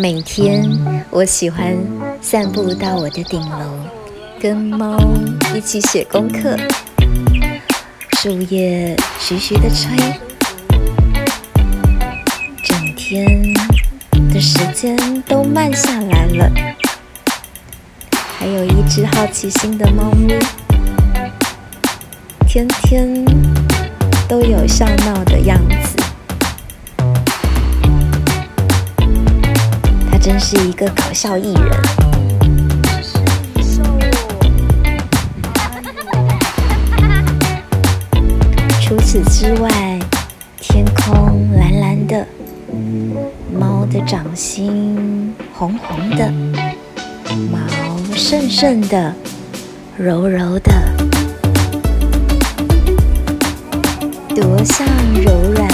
每天我喜欢散步到我的顶楼，跟猫一起写功课。树叶徐徐地吹，整天的时间都慢下来了。还有一只好奇心的猫咪，天天都有笑闹的样子。它真是一个搞笑艺人。除此之外，天空蓝蓝的，猫的掌心红红的，毛顺顺的，柔柔的，多像柔软